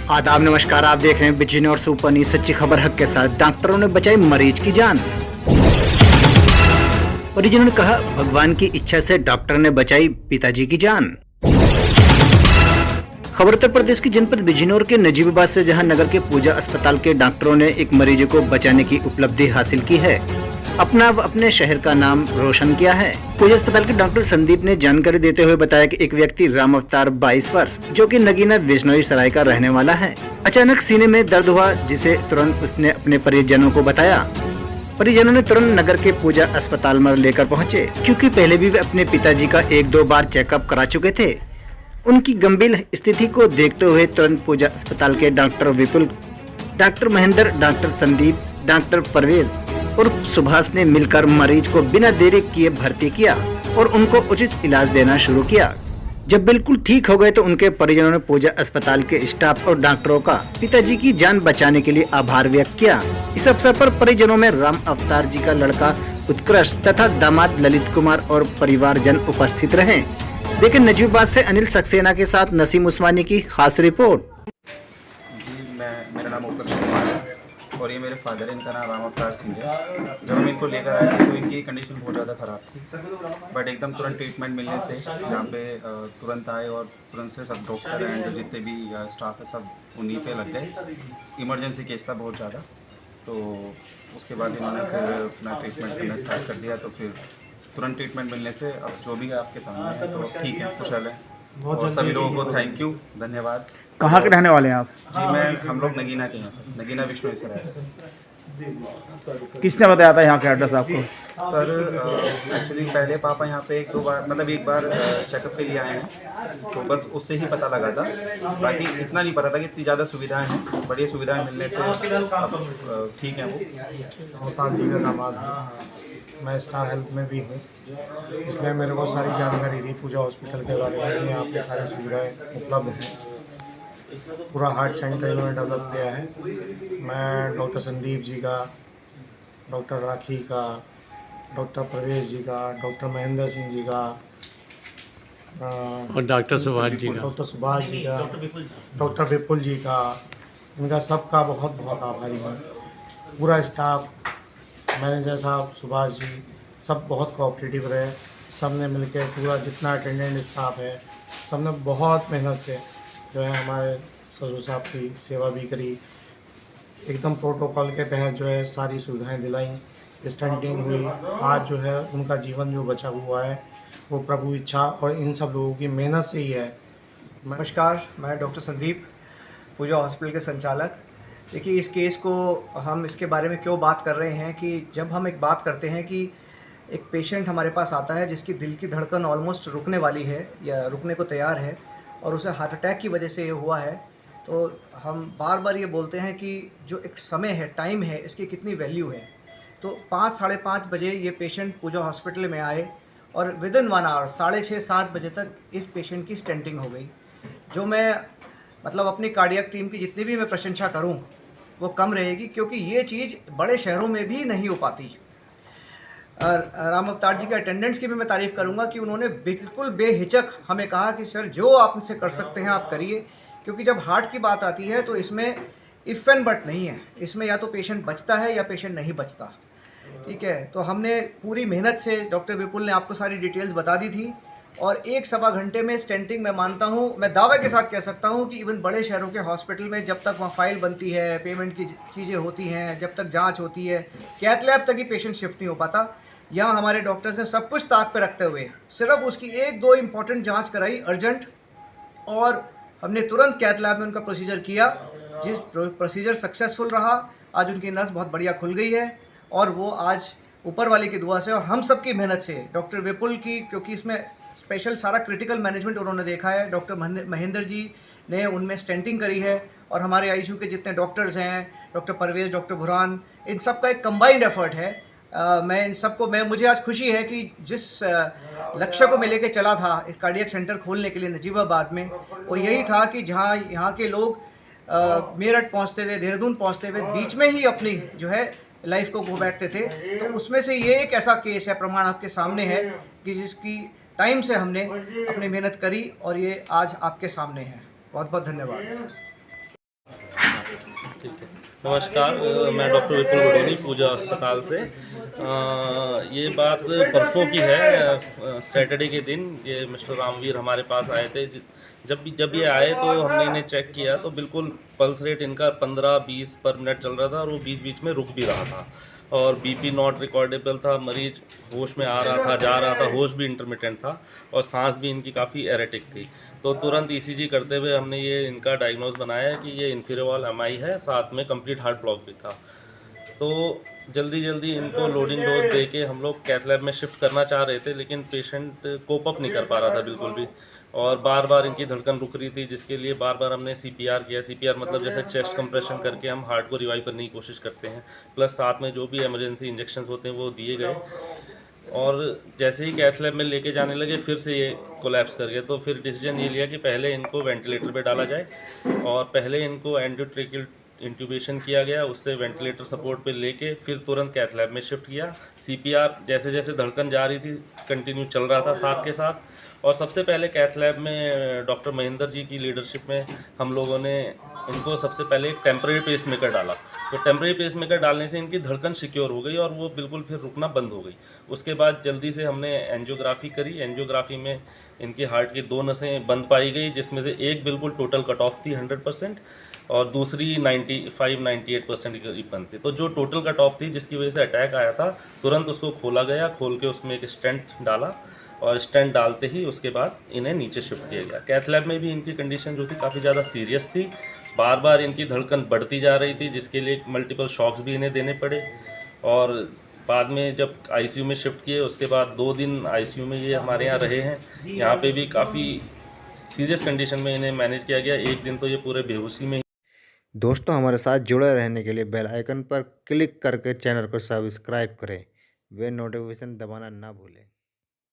आदाब, नमस्कार। आप देख रहे हैं बिजनी और सुपर न्यूज, सच्ची खबर हक के साथ। डॉक्टरों ने बचाई मरीज की जान। परिजनों ने कहा, भगवान की इच्छा से डॉक्टर ने बचाई पिताजी की जान। खबर उत्तर प्रदेश की जनपद बिजनौर के नजीबाबाद से, जहां नगर के पूजा अस्पताल के डॉक्टरों ने एक मरीज को बचाने की उपलब्धि हासिल की है। अपने शहर का नाम रोशन किया है। पूजा अस्पताल के डॉक्टर संदीप ने जानकारी देते हुए बताया कि एक व्यक्ति राम अवतार 22 वर्ष, जो कि नगीना बिश्नोई सराय का रहने वाला है, अचानक सीने में दर्द हुआ, जिसे तुरंत उसने अपने परिजनों को बताया। परिजनों ने तुरंत नगर के पूजा अस्पताल में लेकर पहुंचे, क्योंकि पहले भी वे अपने पिताजी का 1-2 बार चेकअप करा चुके थे। उनकी गंभीर स्थिति को देखते हुए तुरंत पूजा अस्पताल के doctor Vipul, doctor Mahendra, doctor Sandeep, doctor Parvez और सुभाष ने मिलकर मरीज को बिना देरी किए भर्ती किया और उनको उचित इलाज देना शुरू किया। जब बिल्कुल ठीक हो गए तो उनके परिजनों ने पूजा अस्पताल के स्टाफ और डॉक्टरों का पिताजी की जान बचाने के लिए आभार व्यक्त किया। इस अवसर पर परिजनों में राम अवतार जी का लड़का उत्कृष्ट तथा दामाद ललित कुमार और परिवारजन उपस्थित रहे। देखिए नजीबाबाद से अनिल सक्सेना के साथ नसीम उस्मानी की खास रिपोर्ट। जी, मेरा नाम उत्कृष्ट कुमार है और ये मेरे फादर है, इनका नाम राम अवतार सिंह है। जब हम इनको लेकर आए थे तो इनकी कंडीशन बहुत ज़्यादा ख़राब थी, बट एकदम तुरंत ट्रीटमेंट मिलने से यहाँ पे तुरंत आए और तुरंत से सब डॉक्टर एंड जितने भी स्टाफ है सब उन्हीं पे लग गए। इमरजेंसी केस था बहुत ज़्यादा, तो उसके बाद इन्होंने फिर अपना ट्रीटमेंट करना स्टार्ट कर दिया। तो फिर तुरंत ट्रीटमेंट मिलने से अब जो भी आपके सामने है तो ठीक है, खुशहाल है। और सभी लोगों को थैंक यू, धन्यवाद। कहाँ के रहने वाले हैं आप? जी, हम लोग नगीना के हैं सर, नगीना बिश्नोई सराय। किसने बताया था यहाँ का एड्रेस आपको? सर एक्चुअली पहले पापा यहाँ पे 1-2 बार, मतलब एक बार चेकअप के लिए आए हैं, तो बस उससे ही पता लगा था। बाकी इतना नहीं पता था कि इतनी ज़्यादा सुविधाएं हैं। बड़ी सुविधाएं मिलने से अब ठीक है। वो अवतार जी का दामाद है, मैं स्टार हेल्थ में भी हूँ, इसलिए मेरे को सारी जानकारी दी पूजा हॉस्पिटल के बारे में। यहाँ पे सारी सुविधाएं उपलब्ध हैं, पूरा हार्ट सेंटर इन्होंने डेवलप किया है। मैं डॉक्टर संदीप जी का, डॉक्टर राखी का, डॉक्टर परवेज जी का, डॉक्टर महेंद्र सिंह जी का और डॉक्टर सुभाष जी का, डॉक्टर सुभाष जी का, डॉक्टर विपुल जी का, इनका सबका बहुत बहुत आभारी हूँ। पूरा स्टाफ, मैनेजर साहब, सुभाष जी, सब बहुत कोऑपरेटिव रहे। सब ने मिलकर, पूरा जितना अटेंडेंट स्टाफ है, सब ने बहुत मेहनत से जो है हमारे ससुर साहब की सेवा भी करी। एकदम प्रोटोकॉल के तहत जो है सारी सुविधाएं दिलाई, स्टंटिंग हुई। आज जो है उनका जीवन जो बचा हुआ है वो प्रभु इच्छा और इन सब लोगों की मेहनत से ही है। नमस्कार, मैं डॉक्टर संदीप, पूजा हॉस्पिटल के संचालक। देखिए, इस केस को हम इसके बारे में क्यों बात कर रहे हैं कि जब हम एक बात करते हैं कि एक पेशेंट हमारे पास आता है जिसकी दिल की धड़कन ऑलमोस्ट रुकने वाली है या रुकने को तैयार है और उसे हार्ट अटैक की वजह से ये हुआ है, तो हम बार बार ये बोलते हैं कि जो एक समय है, टाइम है, इसकी कितनी वैल्यू है। तो 5-5:30 बजे ये पेशेंट पूजा हॉस्पिटल में आए और विदिन 1 आवर 6:30-7 बजे तक इस पेशेंट की स्टेंटिंग हो गई। जो मैं मतलब अपनी कार्डियक टीम की जितनी भी मैं प्रशंसा करूं वो कम रहेगी, क्योंकि ये चीज़ बड़े शहरों में भी नहीं हो पाती। राम अवतार जी के अटेंडेंट्स की भी मैं तारीफ़ करूंगा कि उन्होंने बिल्कुल बेहिचक हमें कहा कि सर जो आप मुझसे कर सकते हैं आप करिए, क्योंकि जब हार्ट की बात आती है तो इसमें इफ़ एंड बट नहीं है। इसमें या तो पेशेंट बचता है या पेशेंट नहीं बचता। ठीक है, तो हमने पूरी मेहनत से, डॉक्टर विपुल ने आपको सारी डिटेल्स बता दी थी और 1-1.25 घंटे में स्टेंटिंग, मैं मानता हूँ, मैं दावे के साथ कह सकता हूँ कि इवन बड़े शहरों के हॉस्पिटल में जब तक वहाँ फाइल बनती है, पेमेंट की चीज़ें होती हैं, जब तक जाँच होती है, कैथ लैब तक ही पेशेंट शिफ्ट नहीं हो पाता। यहाँ हमारे डॉक्टर्स ने सब कुछ ताक पे रखते हुए सिर्फ उसकी 1-2 इम्पॉर्टेंट जांच कराई अर्जेंट, और हमने तुरंत कैथ लैब में उनका प्रोसीजर किया, जिस प्रोसीजर सक्सेसफुल रहा। आज उनकी नस बहुत बढ़िया खुल गई है और वो आज ऊपर वाले की दुआ से और हम सब की मेहनत से, डॉक्टर विपुल की, क्योंकि इसमें स्पेशल सारा क्रिटिकल मैनेजमेंट उन्होंने देखा है, डॉक्टर महेंद्र जी ने उनमें स्टेंटिंग करी है, और हमारे आईसीयू के जितने डॉक्टर्स हैं, डॉक्टर परवेज, डॉक्टर बुरहान, इन सब का एक कंबाइंड एफर्ट है। मैं इन सबको, मुझे आज खुशी है कि जिस लक्ष्य को मैं लेके चला था एक कार्डियक सेंटर खोलने के लिए नजीबाबाद में, वो यही था कि जहाँ यहाँ के लोग मेरठ पहुँचते हुए, देहरादून पहुँचते हुए बीच में ही अपनी जो है लाइफ को खो बैठते थे। तो उसमें से ये एक ऐसा केस है, प्रमाण आपके सामने है कि जिसकी टाइम से हमने अपनी मेहनत करी और ये आज आपके सामने है। बहुत बहुत धन्यवाद। नमस्कार, मैं डॉक्टर विपुल गुडोनी, पूजा अस्पताल से। ये बात परसों की है। सैटरडे के दिन ये मिस्टर रामवीर हमारे पास आए थे। जब ये आए तो हमने इन्हें चेक किया तो बिल्कुल पल्स रेट इनका 15-20 पर मिनट चल रहा था और वो बीच बीच में रुक भी रहा था और बीपी नॉट रिकॉर्डेबल था। मरीज होश में आ रहा था, जा रहा था, होश भी इंटरमिटेंट था और सांस भी इनकी काफ़ी एरेटिक थी। तो तुरंत ईसीजी करते हुए हमने ये इनका डायग्नोज बनाया कि ये इन्फीरियोवल एमआई है, साथ में कंप्लीट हार्ट ब्लॉक भी था। तो जल्दी इनको लोडिंग डोज दे के हम लोग कैथ लैब में शिफ्ट करना चाह रहे थे, लेकिन पेशेंट कोप अप नहीं कर पा रहा था बिल्कुल भी और बार बार इनकी धड़कन रुक रही थी, जिसके लिए बार बार हमने सीपीआर किया। सीपीआर मतलब जैसे चेस्ट कंप्रेशन करके हम हार्ट को रिवाइव करने की कोशिश करते हैं, प्लस साथ में जो भी इमरजेंसी इंजेक्शंस होते हैं वो दिए गए। और जैसे ही कैथ लैब में लेके जाने लगे फिर से ये कोलैप्स कर गए। तो फिर डिसीजन ये लिया कि पहले इनको वेंटिलेटर पे डाला जाए और पहले इनको एंडोट्रेकियल इंट्यूबेशन किया गया, उससे वेंटिलेटर सपोर्ट पे लेके फिर तुरंत कैथ लैब में शिफ्ट किया। सीपीआर जैसे जैसे धड़कन जा रही थी कंटिन्यू चल रहा था साथ के साथ। और सबसे पहले कैथ लैब में डॉक्टर महेंद्र जी की लीडरशिप में हम लोगों ने इनको सबसे पहले एक टेम्परेरी पेसमेकर डाला। तो टेम्परेरी पेसमेकर डालने से इनकी धड़कन सिक्योर हो गई और वो बिल्कुल फिर रुकना बंद हो गई। उसके बाद जल्दी से हमने एंजियोग्राफी करी। एंजियोग्राफी में इनकी हार्ट की 2 नसें बंद पाई गई, जिसमें से एक बिल्कुल टोटल कट ऑफ थी 100% और दूसरी 95-98% करीब बंद थी। तो जो टोटल कट ऑफ थी जिसकी वजह से अटैक आया था, तुरंत उसको खोला गया। खोल के उसमें एक स्टेंट डाला और स्टेंट डालते ही उसके बाद इन्हें नीचे शिफ्ट किया गया। कैथ लैब में भी इनकी कंडीशन जो थी काफ़ी ज़्यादा सीरियस थी। बार बार इनकी धड़कन बढ़ती जा रही थी, जिसके लिए मल्टीपल शॉक्स भी इन्हें देने पड़े। और बाद में जब आईसीयू में शिफ्ट किए उसके बाद 2 दिन आईसीयू में ये हमारे यहाँ रहे हैं। यहाँ पे भी काफ़ी सीरियस कंडीशन में इन्हें मैनेज किया गया। एक दिन तो ये पूरे बेहोशी में। दोस्तों, हमारे साथ जुड़े रहने के लिए बेल आइकन पर क्लिक करके चैनल को सब्सक्राइब करें। वे नोटिफिकेशन दबाना ना भूलें।